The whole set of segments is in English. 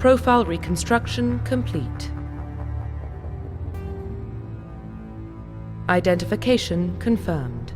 Profile reconstruction complete. Identification confirmed.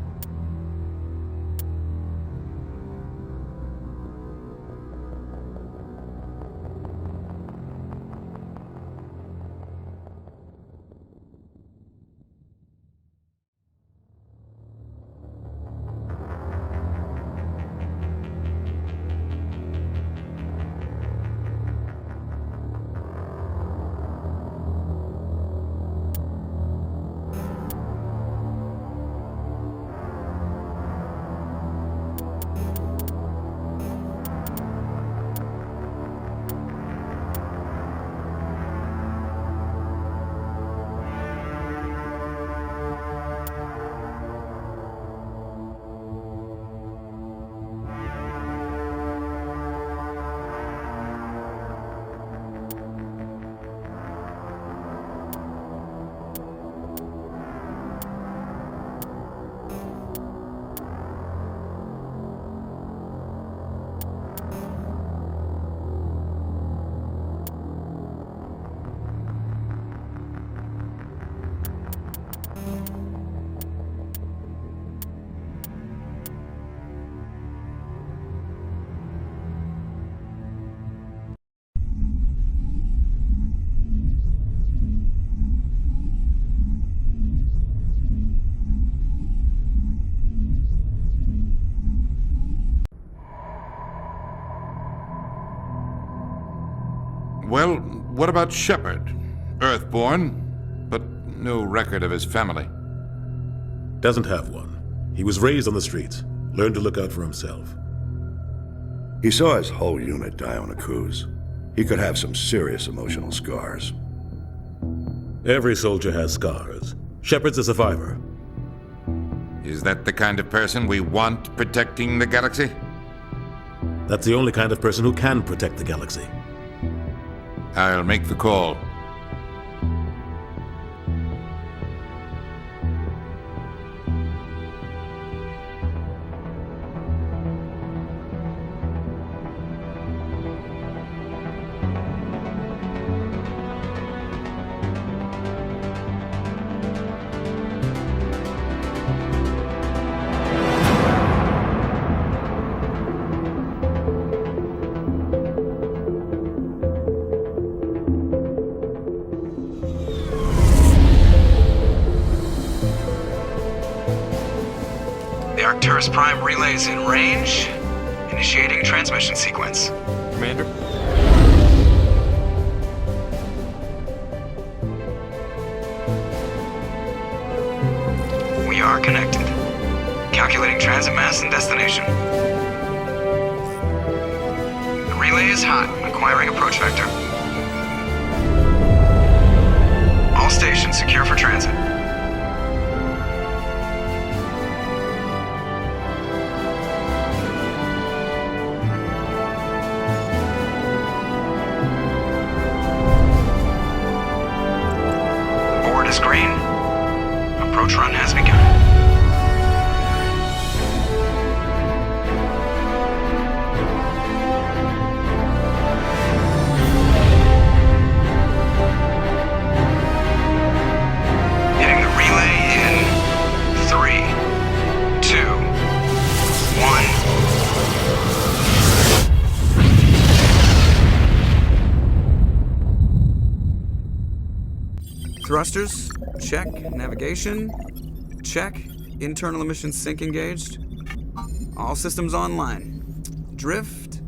What about Shepard? Earthborn, but no record of his family. Doesn't have one. He was raised on the streets. Learned to look out for himself. He saw his whole unit die on a cruise. He could have some serious emotional scars. Every soldier has scars. Shepard's a survivor. Is that the kind of person we want protecting the galaxy? That's the only kind of person who can protect the galaxy. I'll make the call. Arcturus Prime relays in range. Initiating transmission sequence. Commander? We are connected. Calculating transit mass and destination. The relay is hot. Acquiring approach vector. All stations secure for transit. Green. Approach run has begun. Hitting the relay in 3, 2, 1. Thrusters, check. Navigation, check. Internal emission sync engaged. All systems online. Drift,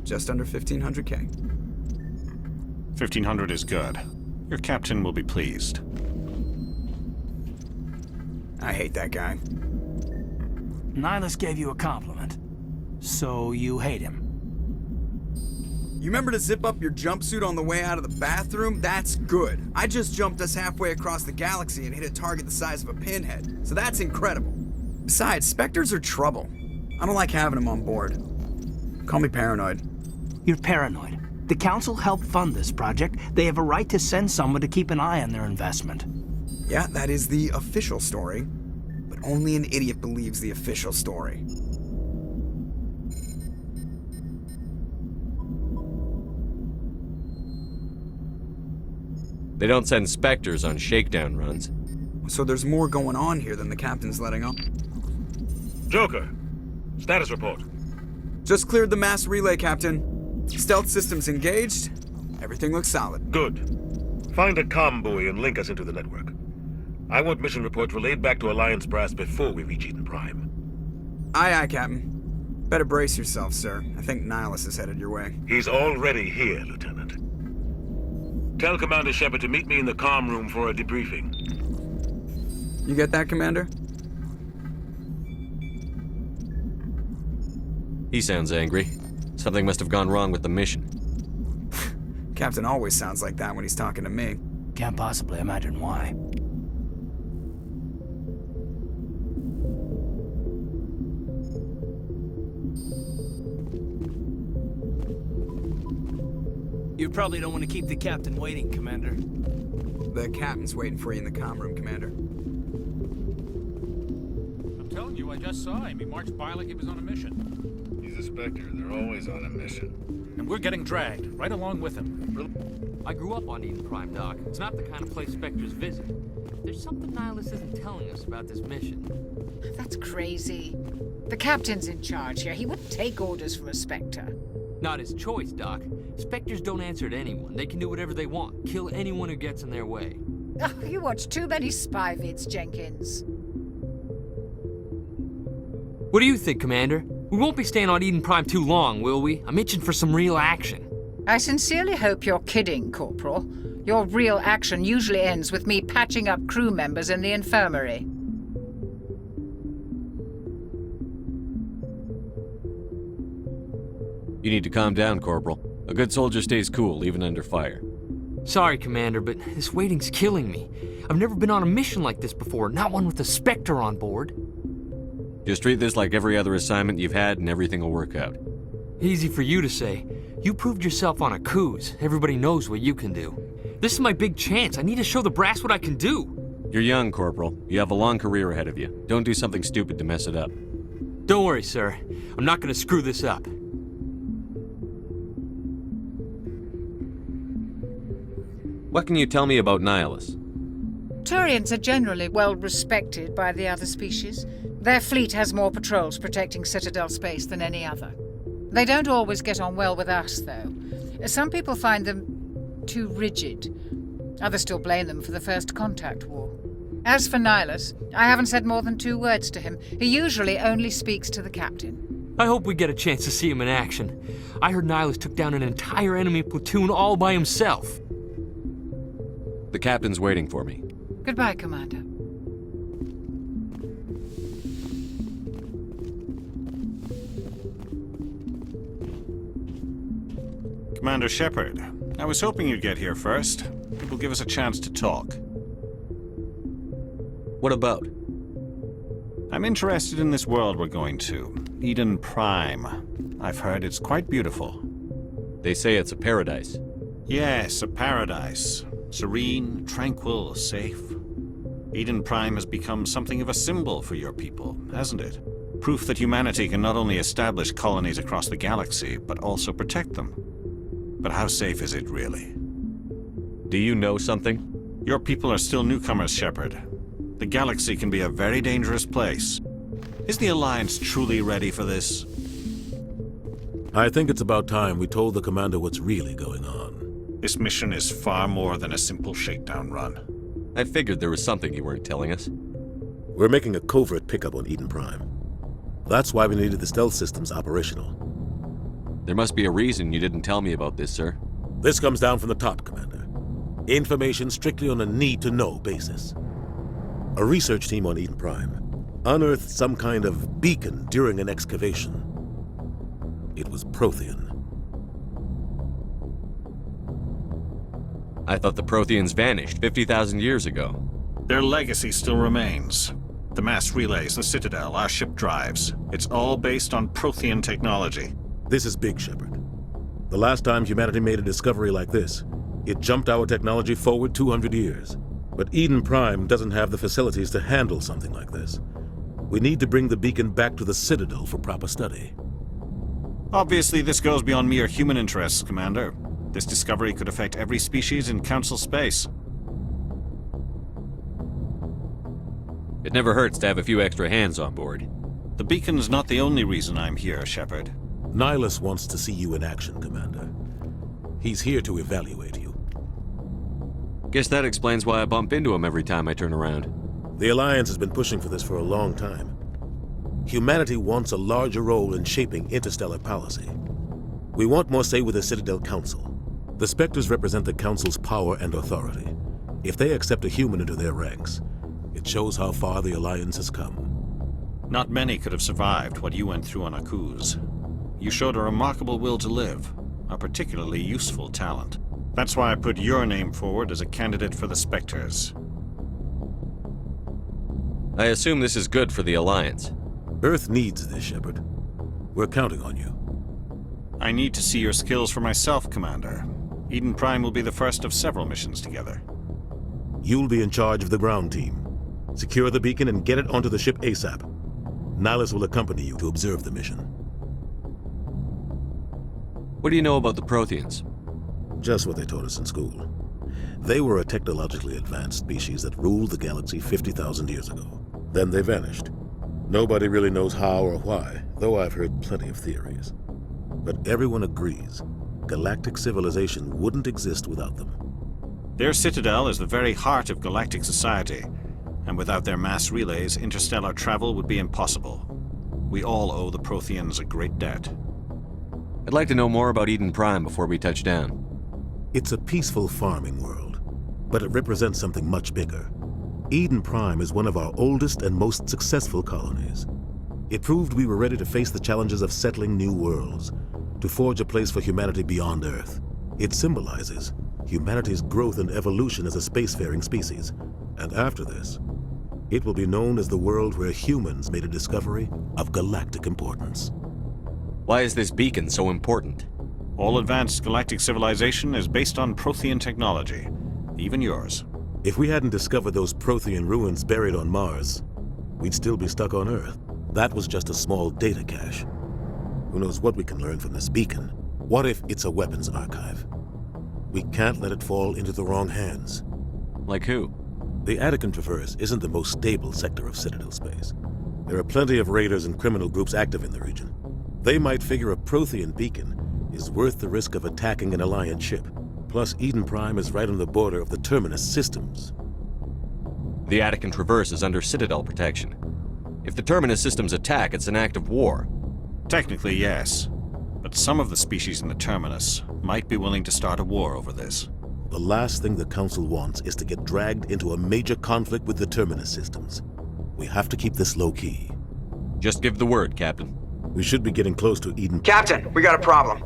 just under 1500K. 1500 is good. Your captain will be pleased. I hate that guy. Nihilus gave you a compliment. So you hate him. You remember to zip up your jumpsuit on the way out of the bathroom? That's good. I just jumped us halfway across the galaxy and hit a target the size of a pinhead. So that's incredible. Besides, Spectres are trouble. I don't like having them on board. Call me paranoid. You're paranoid. The Council helped fund this project. They have a right to send someone to keep an eye on their investment. Yeah, that is the official story. But only an idiot believes the official story. They don't send Spectres on shakedown runs. So there's more going on here than the captain's letting on. Joker, status report. Just cleared the mass relay, Captain. Stealth systems engaged. Everything looks solid. Good. Find a comm buoy and link us into the network. I want mission reports relayed back to Alliance Brass before we reach Eden Prime. Aye, aye, Captain. Better brace yourself, sir. I think Nihilus is headed your way. He's already here, Lieutenant. Tell Commander Shepard to meet me in the comm room for a debriefing. You get that, Commander? He sounds angry. Something must have gone wrong with the mission. Captain always sounds like that when he's talking to me. Can't possibly imagine why. You probably don't want to keep the captain waiting, Commander. The captain's waiting for you in the comm room, Commander. I'm telling you, I just saw him. He marched by like he was on a mission. He's a Spectre. They're always on a mission. And we're getting dragged, right along with him. I grew up on Eden Prime, Doc. It's not the kind of place Spectres visit. There's something Nihilus isn't telling us about this mission. That's crazy. The captain's in charge here. He wouldn't take orders from a Spectre. Not his choice, Doc. Spectres don't answer to anyone. They can do whatever they want. Kill anyone who gets in their way. Oh, you watch too many spy vids, Jenkins. What do you think, Commander? We won't be staying on Eden Prime too long, will we? I'm itching for some real action. I sincerely hope you're kidding, Corporal. Your real action usually ends with me patching up crew members in the infirmary. You need to calm down, Corporal. A good soldier stays cool, even under fire. Sorry, Commander, but this waiting's killing me. I've never been on a mission like this before, not one with a Spectre on board. Just treat this like every other assignment you've had and everything will work out. Easy for you to say. You proved yourself on a cruise. Everybody knows what you can do. This is my big chance. I need to show the brass what I can do. You're young, Corporal. You have a long career ahead of you. Don't do something stupid to mess it up. Don't worry, sir. I'm not gonna screw this up. What can you tell me about Nihilus? Turians are generally well respected by the other species. Their fleet has more patrols protecting Citadel space than any other. They don't always get on well with us, though. Some people find them too rigid. Others still blame them for the First Contact War. As for Nihilus, I haven't said more than 2 words to him. He usually only speaks to the captain. I hope we get a chance to see him in action. I heard Nihilus took down an entire enemy platoon all by himself. The captain's waiting for me. Goodbye, Commander. Commander Shepard, I was hoping you'd get here first. It will give us a chance to talk. What about? I'm interested in this world we're going to, Eden Prime. I've heard it's quite beautiful. They say it's a paradise. Yes, a paradise. Serene, tranquil, safe. Eden Prime has become something of a symbol for your people, hasn't it? Proof that humanity can not only establish colonies across the galaxy, but also protect them. But how safe is it, really? Do you know something? Your people are still newcomers, Shepard. The galaxy can be a very dangerous place. Is the Alliance truly ready for this? I think it's about time we told the Commander what's really going on. This mission is far more than a simple shakedown run. I figured there was something you weren't telling us. We're making a covert pickup on Eden Prime. That's why we needed the stealth systems operational. There must be a reason you didn't tell me about this, sir. This comes down from the top, Commander. Information strictly on a need-to-know basis. A research team on Eden Prime unearthed some kind of beacon during an excavation. It was Prothean. I thought the Protheans vanished 50,000 years ago. Their legacy still remains. The mass relays, the Citadel, our ship drives. It's all based on Prothean technology. This is big, Shepard. The last time humanity made a discovery like this, it jumped our technology forward 200 years. But Eden Prime doesn't have the facilities to handle something like this. We need to bring the beacon back to the Citadel for proper study. Obviously, this goes beyond mere human interests, Commander. This discovery could affect every species in Council space. It never hurts to have a few extra hands on board. The beacon's not the only reason I'm here, Shepard. Nihilus wants to see you in action, Commander. He's here to evaluate you. Guess that explains why I bump into him every time I turn around. The Alliance has been pushing for this for a long time. Humanity wants a larger role in shaping interstellar policy. We want more say with the Citadel Council. The Spectres represent the Council's power and authority. If they accept a human into their ranks, it shows how far the Alliance has come. Not many could have survived what you went through on Akuz. You showed a remarkable will to live, a particularly useful talent. That's why I put your name forward as a candidate for the Spectres. I assume this is good for the Alliance. Earth needs this, Shepard. We're counting on you. I need to see your skills for myself, Commander. Eden Prime will be the first of several missions together. You'll be in charge of the ground team. Secure the beacon and get it onto the ship ASAP. Nihilus will accompany you to observe the mission. What do you know about the Protheans? Just what they taught us in school. They were a technologically advanced species that ruled the galaxy 50,000 years ago. Then they vanished. Nobody really knows how or why, though I've heard plenty of theories. But everyone agrees, galactic civilization wouldn't exist without them. Their citadel is the very heart of galactic society, and without their mass relays, interstellar travel would be impossible. We all owe the Protheans a great debt. I'd like to know more about Eden Prime before we touch down. It's a peaceful farming world, but it represents something much bigger. Eden Prime is one of our oldest and most successful colonies. It proved we were ready to face the challenges of settling new worlds, to forge a place for humanity beyond Earth. It symbolizes humanity's growth and evolution as a spacefaring species. And after this, it will be known as the world where humans made a discovery of galactic importance. Why is this beacon so important? All advanced galactic civilization is based on Prothean technology, even yours. If we hadn't discovered those Prothean ruins buried on Mars, we'd still be stuck on Earth. That was just a small data cache. Who knows what we can learn from this beacon? What if it's a weapons archive? We can't let it fall into the wrong hands. Like who? The Paragon Traverse isn't the most stable sector of Citadel space. There are plenty of raiders and criminal groups active in the region. They might figure a Prothean beacon is worth the risk of attacking an Alliance ship. Plus, Eden Prime is right on the border of the Terminus systems. The Paragon Traverse is under Citadel protection. If the Terminus systems attack, it's an act of war. Technically, yes. But some of the species in the Terminus might be willing to start a war over this. The last thing the Council wants is to get dragged into a major conflict with the Terminus systems. We have to keep this low-key. Just give the word, Captain. We should be getting close to Eden. Captain, we got a problem.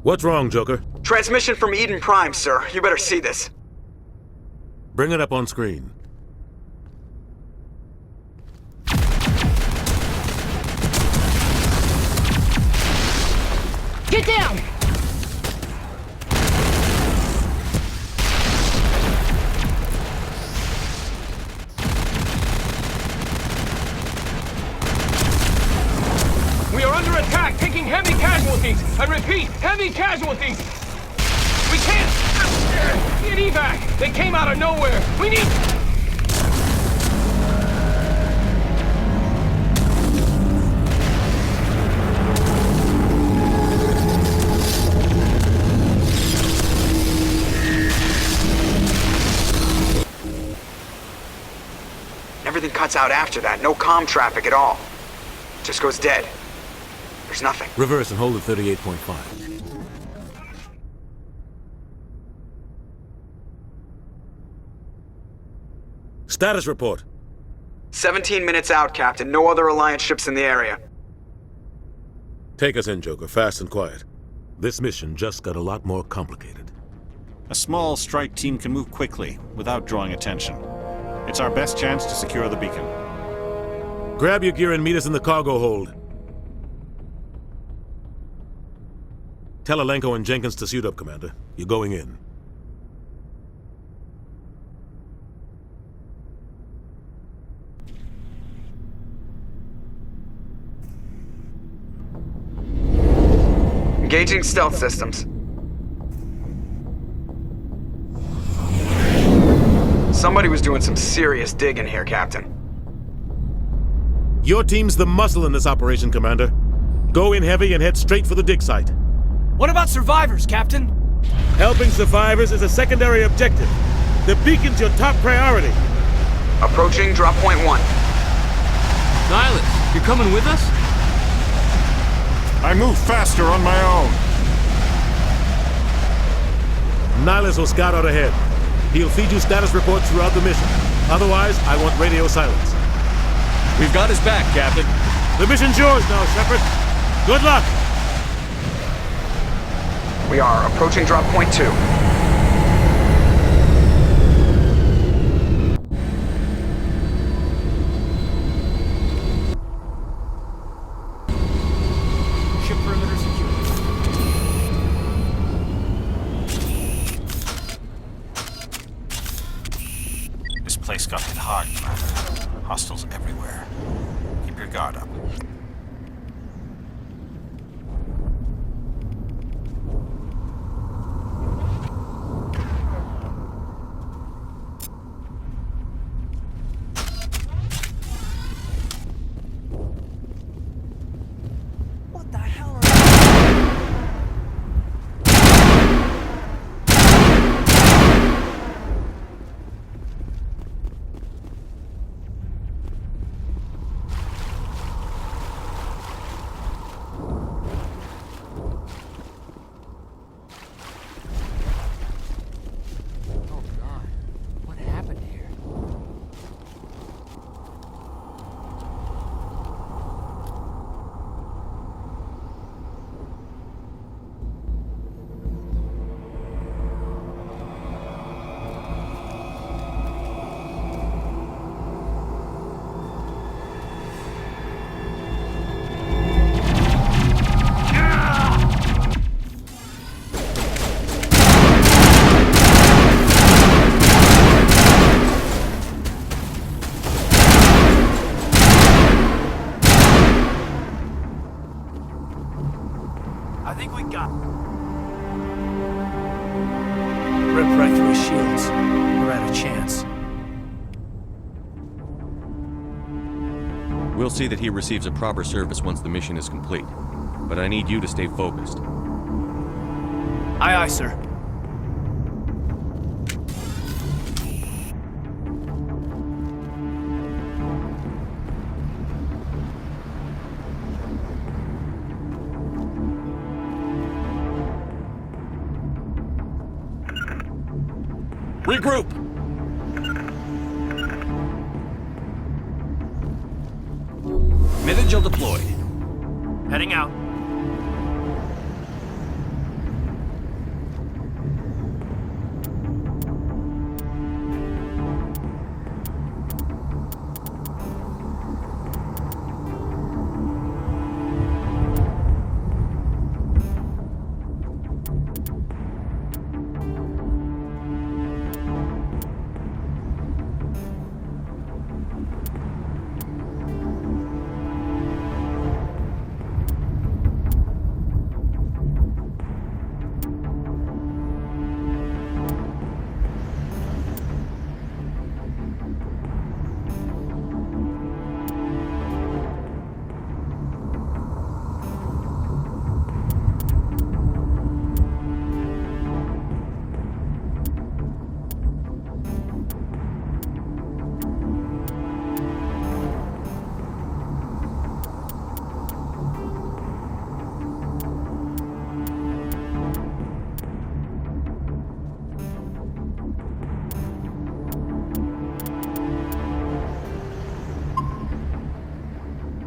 What's wrong, Joker? Transmission from Eden Prime, sir. You better see this. Bring it up on screen. Get down! We are under attack, taking heavy casualties. I repeat, heavy casualties. We can't get evac. They came out of nowhere. We need... Everything cuts out after that. No comm traffic at all. Just goes dead. There's nothing. Reverse and hold at 38.5. Status report. 17 minutes out, Captain. No other Alliance ships in the area. Take us in, Joker. Fast and quiet. This mission just got a lot more complicated. A small strike team can move quickly, without drawing attention. It's our best chance to secure the beacon. Grab your gear and meet us in the cargo hold. Tell Alenko and Jenkins to suit up, Commander. You're going in. Engaging stealth systems. Somebody was doing some serious digging here, Captain. Your team's the muscle in this operation, Commander. Go in heavy and head straight for the dig site. What about survivors, Captain? Helping survivors is a secondary objective. The beacon's your top priority. Approaching drop point 1. Nihilus, you're coming with us? I move faster on my own. Nihilus will scout out ahead. He'll feed you status reports throughout the mission. Otherwise, I want radio silence. We've got his back, Captain. The mission's yours now, Shepard. Good luck! We are approaching drop point 2. Ship perimeter secure. This place got hit hard, Commander. Hostiles everywhere. Keep your guard up. We'll see that he receives a proper service once the mission is complete. But I need you to stay focused. Aye, aye, sir. Regroup! Mitagel deployed. Heading out.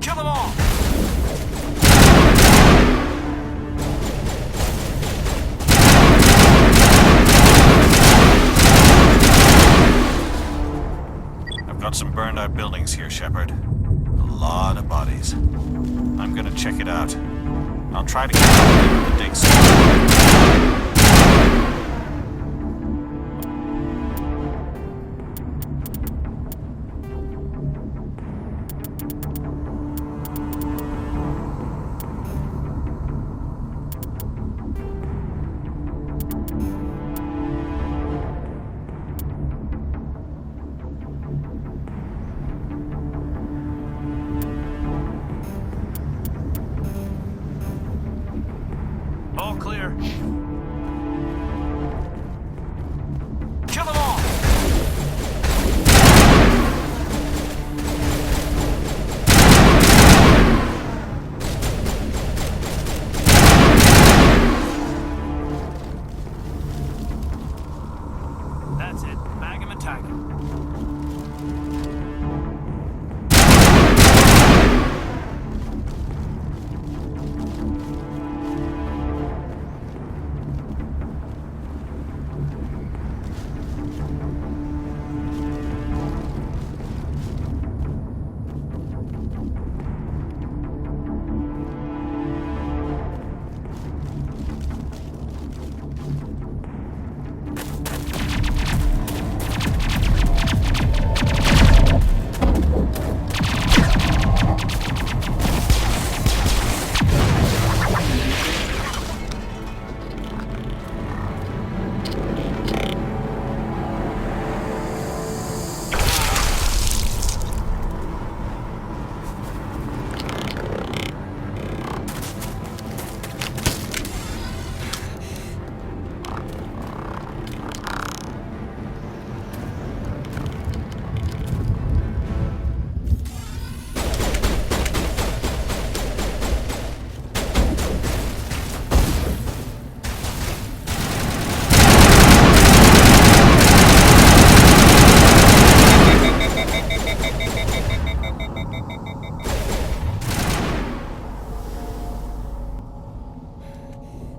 Kill them all! I've got some burned out buildings here, Shepard. A lot of bodies. I'm gonna check it out. I'll try to get the digs. All clear. Kill them all! That's it. Bag him and tag him.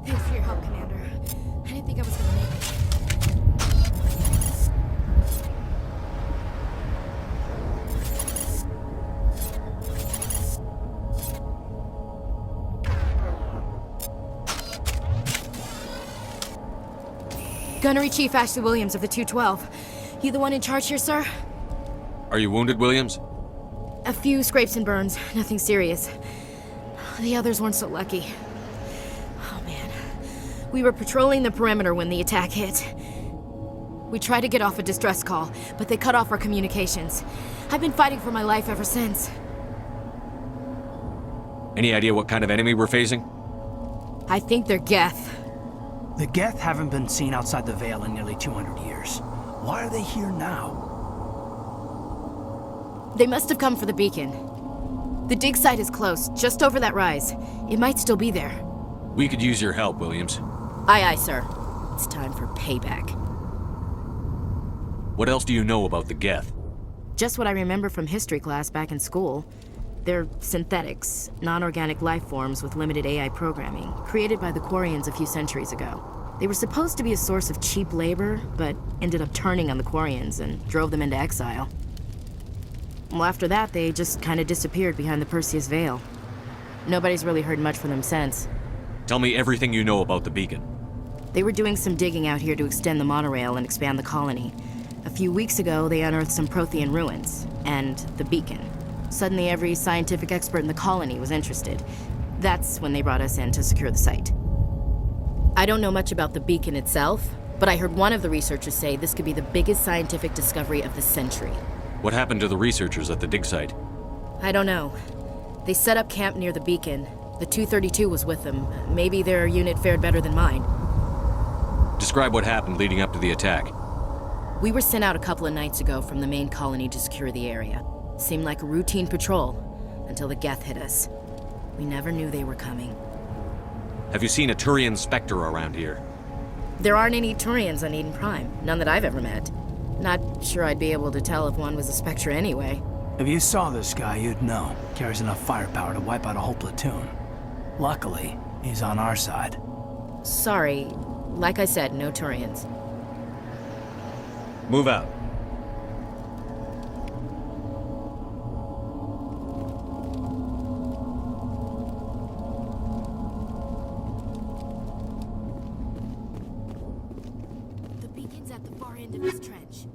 Thanks for your help, Commander. I didn't think I was gonna make it. Gunnery Chief Ashley Williams of the 212. You the one in charge here, sir? Are you wounded, Williams? A few scrapes and burns, nothing serious. The others weren't so lucky. Oh man. We were patrolling the perimeter when the attack hit. We tried to get off a distress call, but they cut off our communications. I've been fighting for my life ever since. Any idea what kind of enemy we're facing? I think they're Geth. The Geth haven't been seen outside the Veil in nearly 200 years. Why are they here now? They must have come for the beacon. The dig site is close, just over that rise. It might still be there. We could use your help, Williams. Aye, aye, sir. It's time for payback. What else do you know about the Geth? Just what I remember from history class back in school. They're synthetics, non-organic life forms with limited AI programming, created by the Quarians a few centuries ago. They were supposed to be a source of cheap labor, but ended up turning on the Quarians and drove them into exile. Well, after that, they just kind of disappeared behind the Perseus Veil. Nobody's really heard much from them since. Tell me everything you know about the beacon. They were doing some digging out here to extend the monorail and expand the colony. A few weeks ago, they unearthed some Prothean ruins, and the beacon. Suddenly, every scientific expert in the colony was interested. That's when they brought us in to secure the site. I don't know much about the beacon itself, but I heard one of the researchers say this could be the biggest scientific discovery of the century. What happened to the researchers at the dig site? I don't know. They set up camp near the beacon. The 232 was with them. Maybe their unit fared better than mine. Describe what happened leading up to the attack. We were sent out a couple of nights ago from the main colony to secure the area. Seemed like a routine patrol, until the Geth hit us. We never knew they were coming. Have you seen a Turian Spectre around here? There aren't any Turians on Eden Prime. None that I've ever met. Not sure I'd be able to tell if one was a Spectre anyway. If you saw this guy, you'd know. Carries enough firepower to wipe out a whole platoon. Luckily, he's on our side. Sorry. Like I said, no Turians. Move out. The beacon's at the far end of this trench.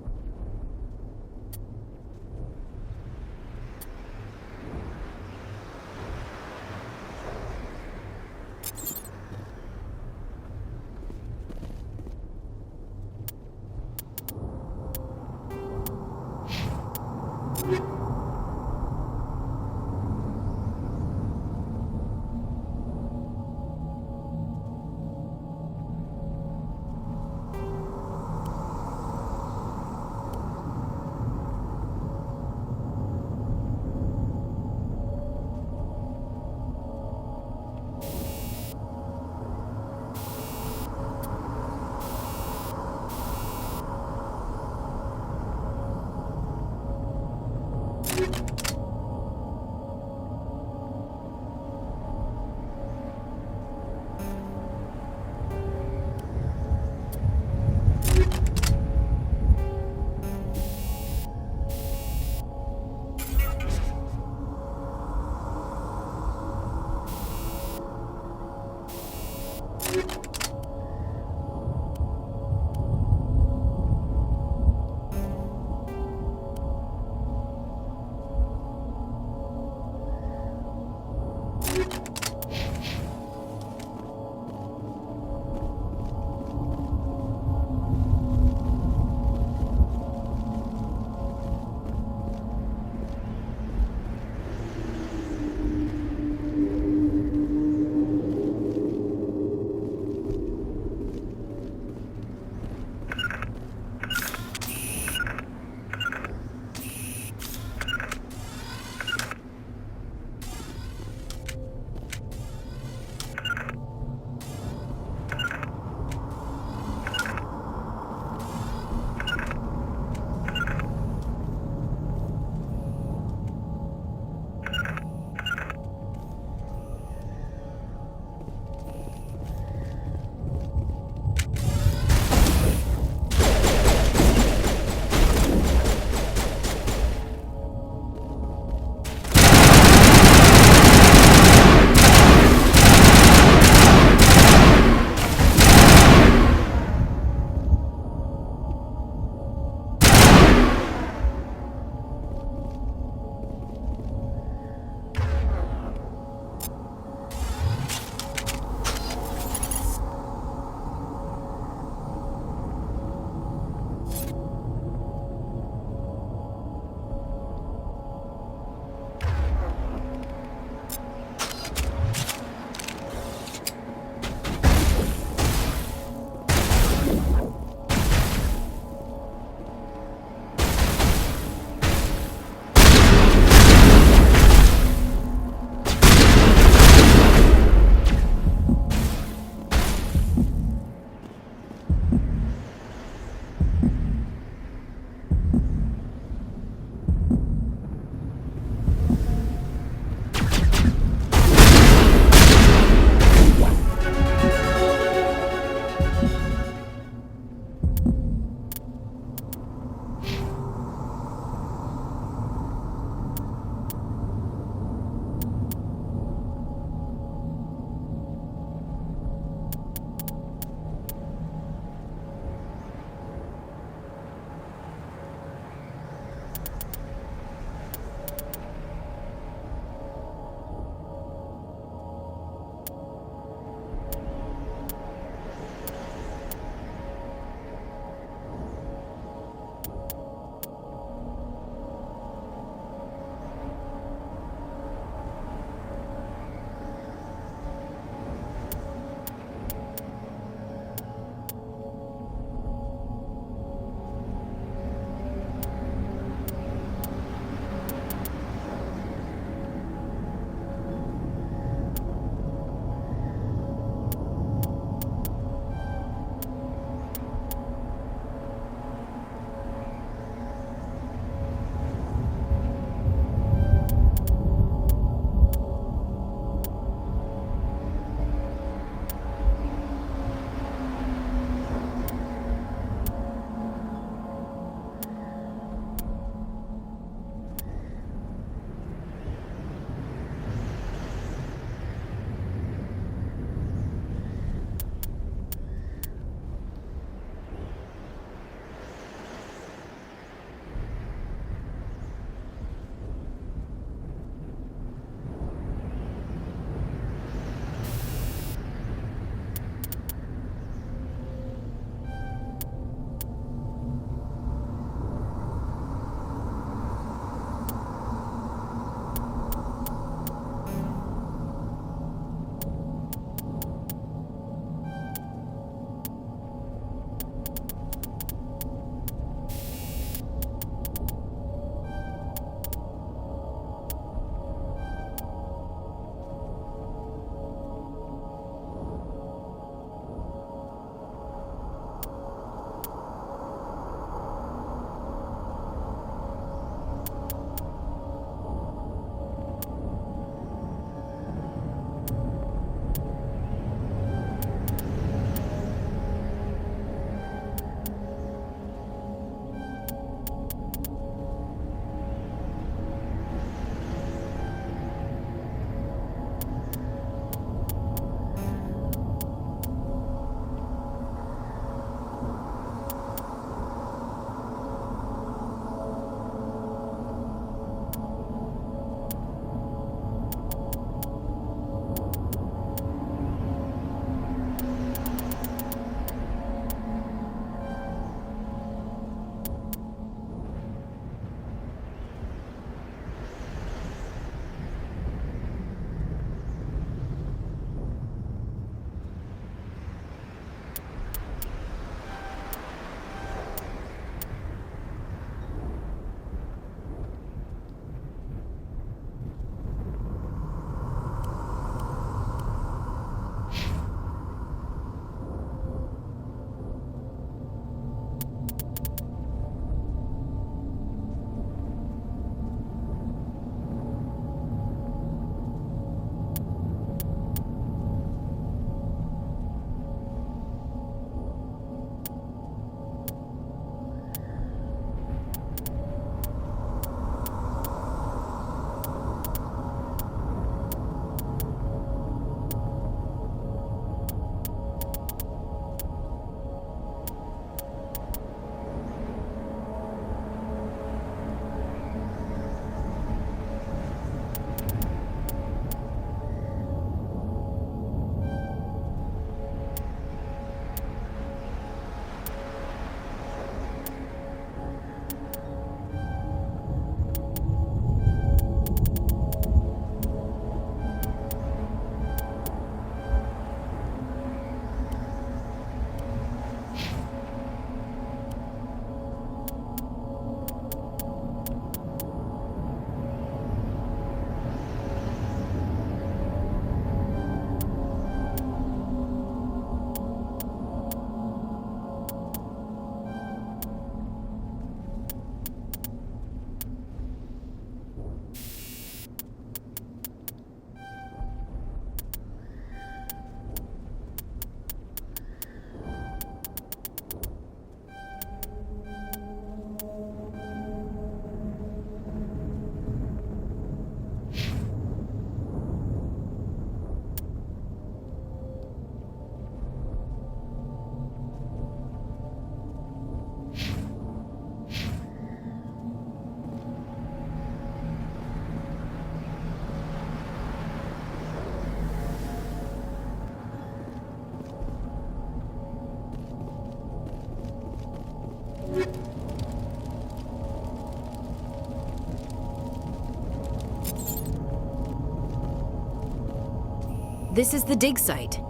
This is the dig site.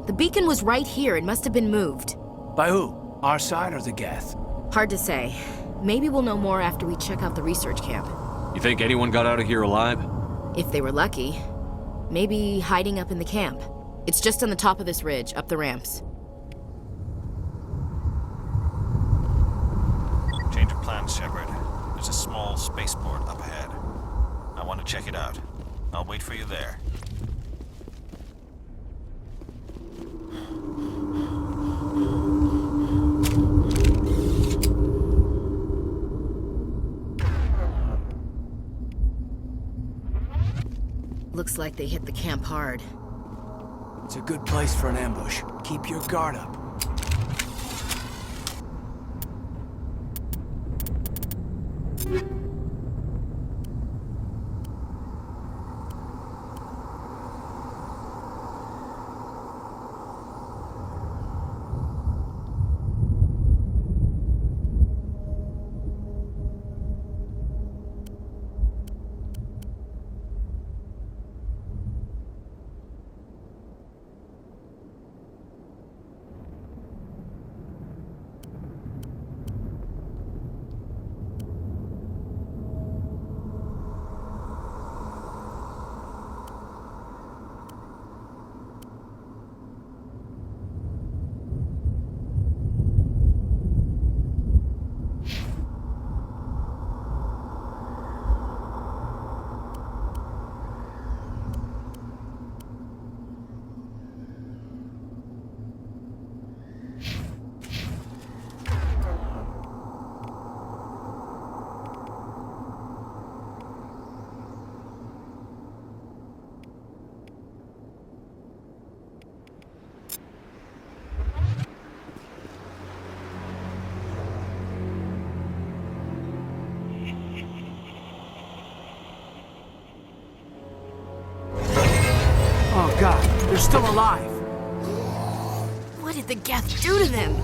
The beacon was right here. It must have been moved. By who? Our side or the Geth? Hard to say. Maybe we'll know more after we check out the research camp. You think anyone got out of here alive? If they were lucky. Maybe hiding up in the camp. It's just on the top of this ridge, up the ramps. Change of plans, Shepard. There's a small spaceport up ahead. I want to check it out. I'll wait for you there. Looks like they hit the camp hard. It's a good place for an ambush. Keep your guard up. Oh god, they're still alive! What did the Geth do to them?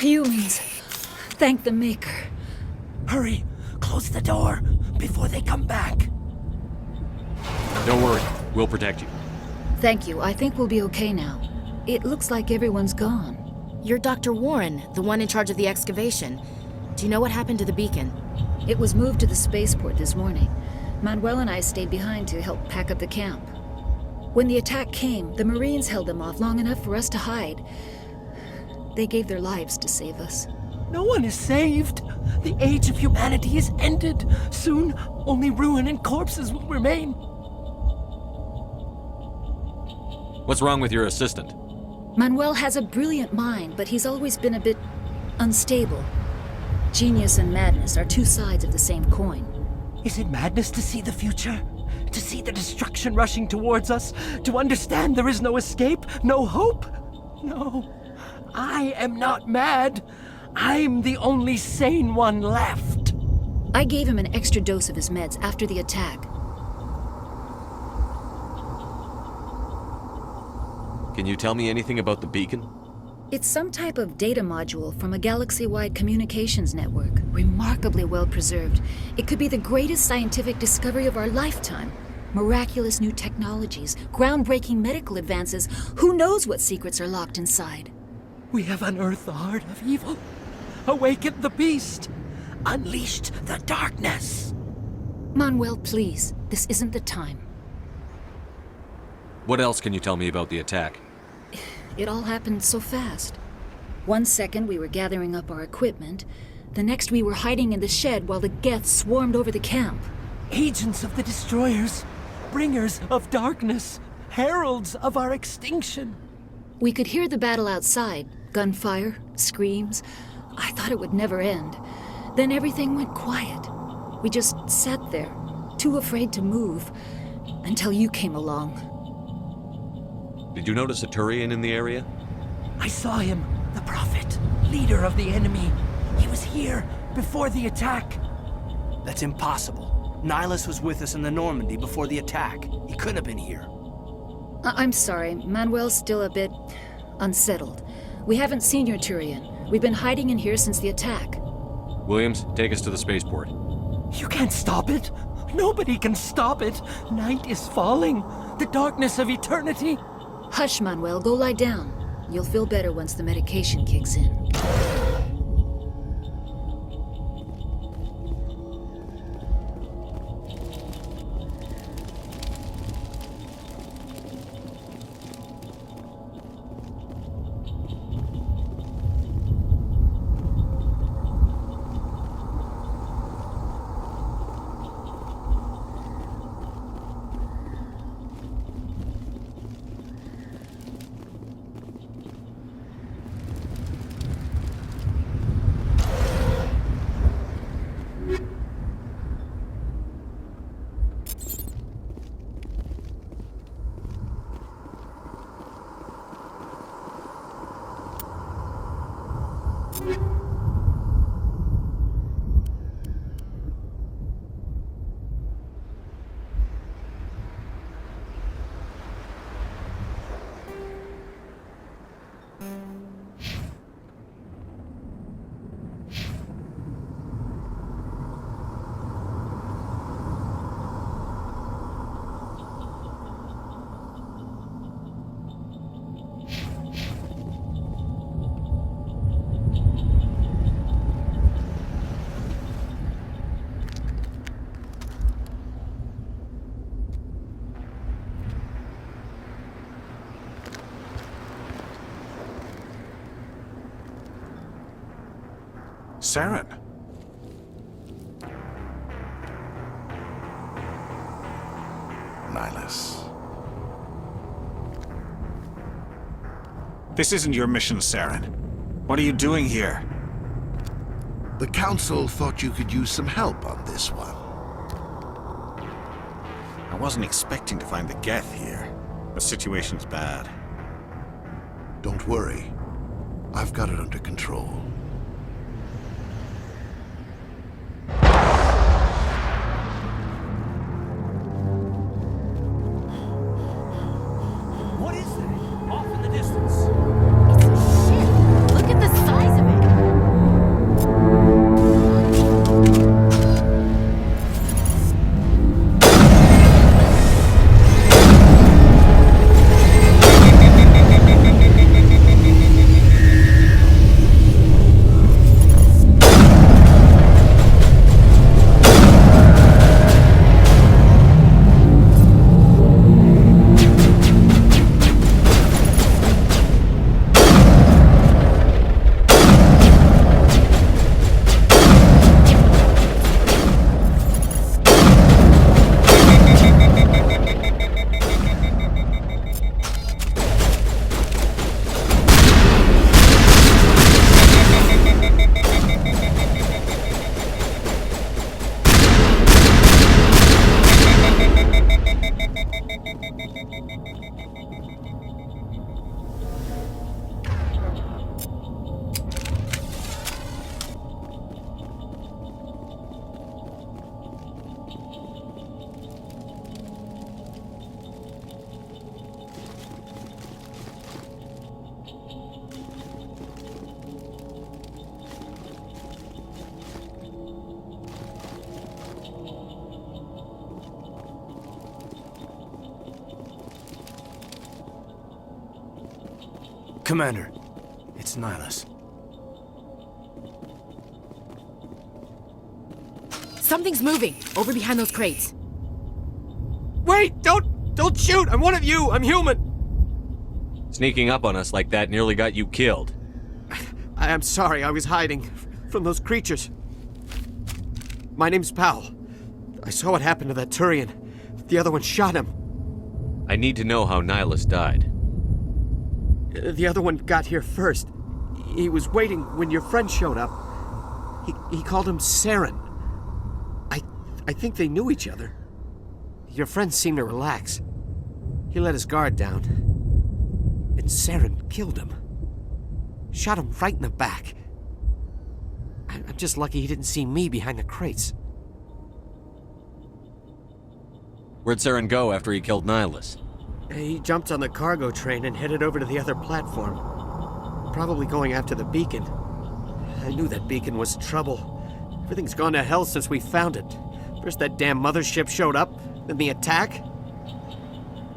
Humans. Thank the Maker. Hurry! Close the door before they come back. Don't worry. We'll protect you. Thank you. I think we'll be okay now. It looks like everyone's gone. You're Dr. Warren, the one in charge of the excavation. Do you know what happened to the beacon? It was moved to the spaceport this morning. Manuel and I stayed behind to help pack up the camp. When the attack came, the Marines held them off long enough for us to hide. They gave their lives to save us. No one is saved. The age of humanity is ended. Soon, only ruin and corpses will remain. What's wrong with your assistant? Manuel has a brilliant mind, but he's always been a bit unstable. Genius and madness are two sides of the same coin. Is it madness to see the future? To see the destruction rushing towards us? To understand there is no escape? No hope? No. I am not mad. I'm the only sane one left. I gave him an extra dose of his meds after the attack. Can you tell me anything about the beacon? It's some type of data module from a galaxy-wide communications network. Remarkably well preserved. It could be the greatest scientific discovery of our lifetime. Miraculous new technologies, groundbreaking medical advances. Who knows what secrets are locked inside? We have unearthed the heart of evil, awakened the beast, unleashed the darkness. Manuel, please. This isn't the time. What else can you tell me about the attack? It all happened so fast. 1 second we were gathering up our equipment. The next we were hiding in the shed while the Geth swarmed over the camp. Agents of the destroyers, bringers of darkness, heralds of our extinction. We could hear the battle outside. Gunfire, screams. I thought it would never end. Then everything went quiet. We just sat there, too afraid to move, until you came along. Did you notice a Turian in the area? I saw him, the Prophet, leader of the enemy. He was here before the attack. That's impossible. Nihilus was with us in the Normandy before the attack. He couldn't have been here. I'm sorry, Manuel's still a bit unsettled. We haven't seen your Turian. We've been hiding in here since the attack. Williams, take us to the spaceport. You can't stop it. Nobody can stop it. Night is falling. The darkness of eternity. Hush, Manuel. Go lie down. You'll feel better once the medication kicks in. Saren. Nihilus. This isn't your mission, Saren. What are you doing here? The Council thought you could use some help on this one. I wasn't expecting to find the Geth here. The situation's bad. Don't worry. I've got it under control. What is that? Off in the distance. It's a ship. Look at the size of it. Commander, it's Nihilus. Something's moving, over behind those crates. Wait! Don't shoot! I'm one of you! I'm human! Sneaking up on us like that nearly got you killed. I'm sorry, I was hiding from those creatures. My name's Powell. I saw what happened to that Turian. The other one shot him. I need to know how Nihilus died. The other one got here first. He was waiting when your friend showed up. He called him Saren. I think they knew each other. Your friend seemed to relax. He let his guard down. And Saren killed him. Shot him right in the back. I'm just lucky he didn't see me behind the crates. Where'd Saren go after he killed Nihilus? He jumped on the cargo train and headed over to the other platform. Probably going after the beacon. I knew that beacon was trouble. Everything's gone to hell since we found it. First that damn mothership showed up, then the attack.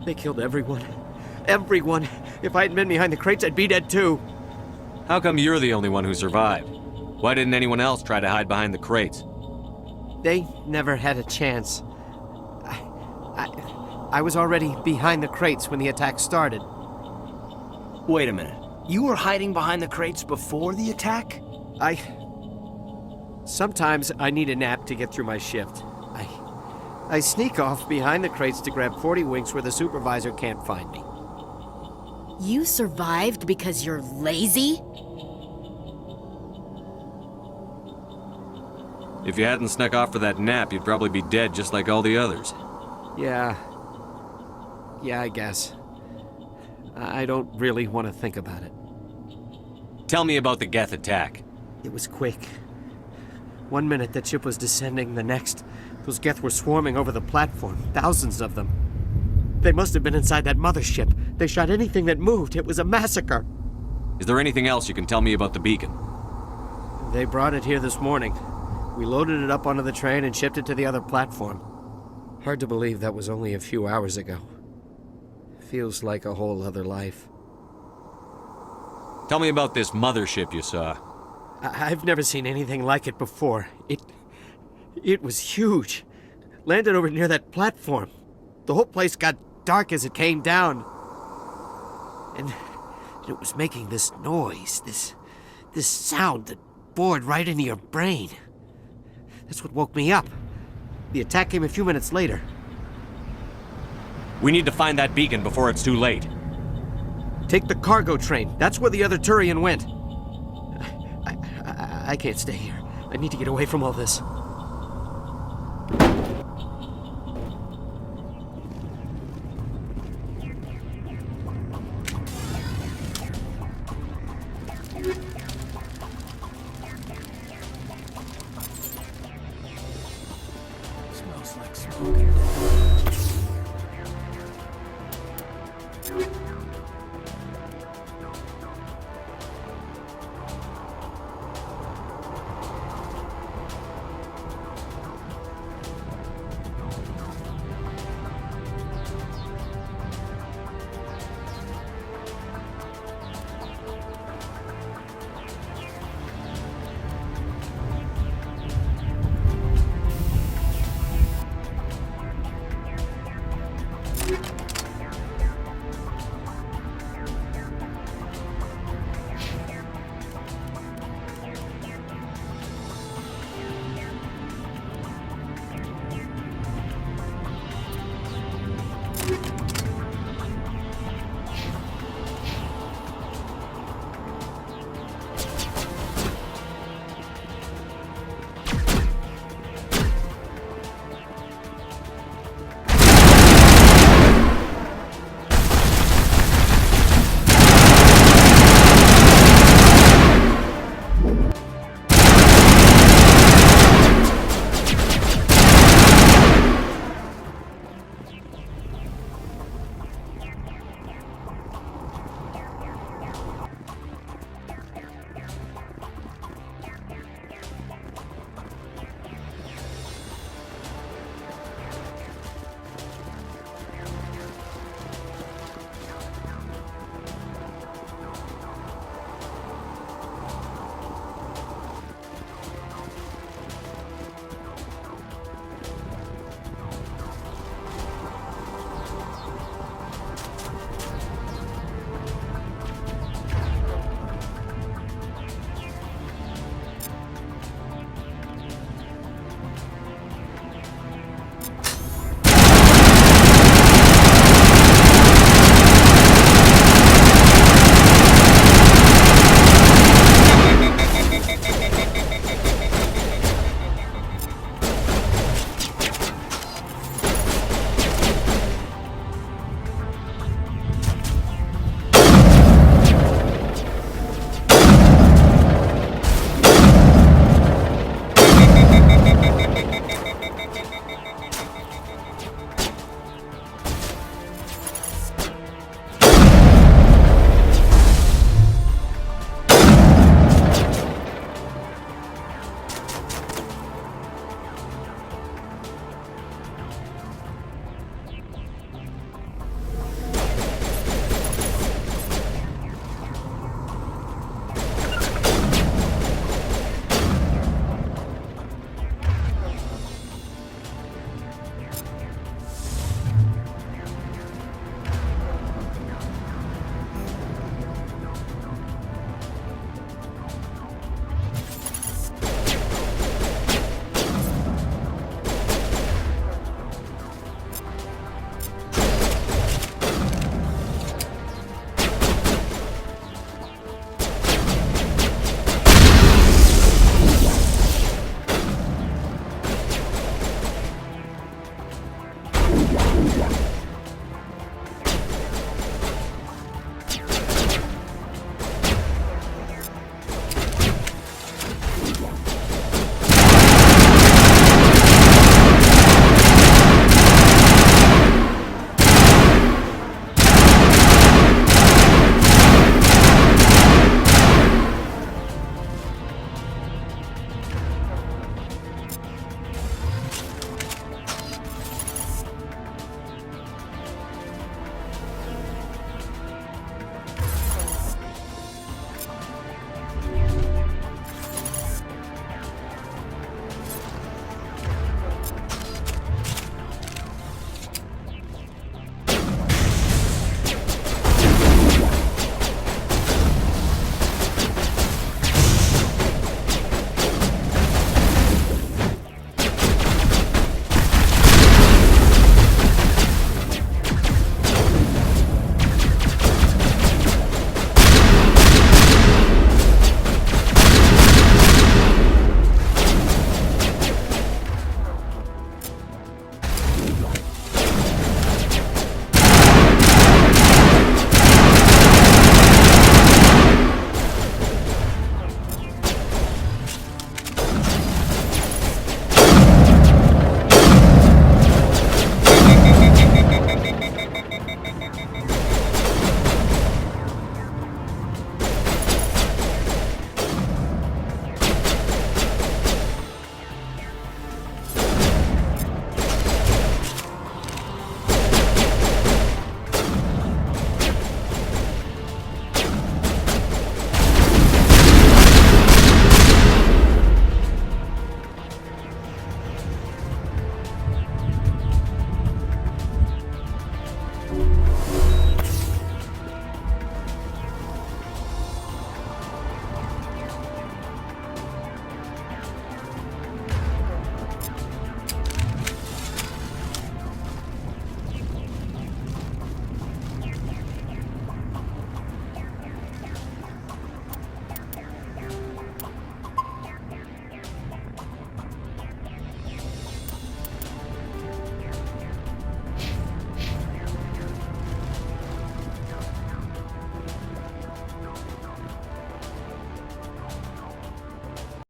They killed everyone. Everyone. If I hadn't been behind the crates, I'd be dead too. How come you're the only one who survived? Why didn't anyone else try to hide behind the crates? They never had a chance. I was already behind the crates when the attack started. Wait a minute. You were hiding behind the crates before the attack? Sometimes I need a nap to get through my shift. I sneak off behind the crates to grab 40 winks where the supervisor can't find me. You survived because you're lazy? If you hadn't snuck off for that nap, you'd probably be dead just like all the others. Yeah, I guess. I don't really want to think about it. Tell me about the Geth attack. It was quick. 1 minute that ship was descending, the next, those Geth were swarming over the platform, thousands of them. They must have been inside that mothership. They shot anything that moved. It was a massacre. Is there anything else you can tell me about the beacon? They brought it here this morning. We loaded it up onto the train and shipped it to the other platform. Hard to believe that was only a few hours ago. Feels like a whole other life. Tell me about this mothership you saw. I've never seen anything like it before. It was huge. Landed over near that platform. The whole place got dark as it came down. And it was making this noise, this sound that bored right into your brain. That's what woke me up. The attack came a few minutes later. We need to find that beacon before it's too late. Take the cargo train. That's where the other Turian went. I can't stay here. I need to get away from all this.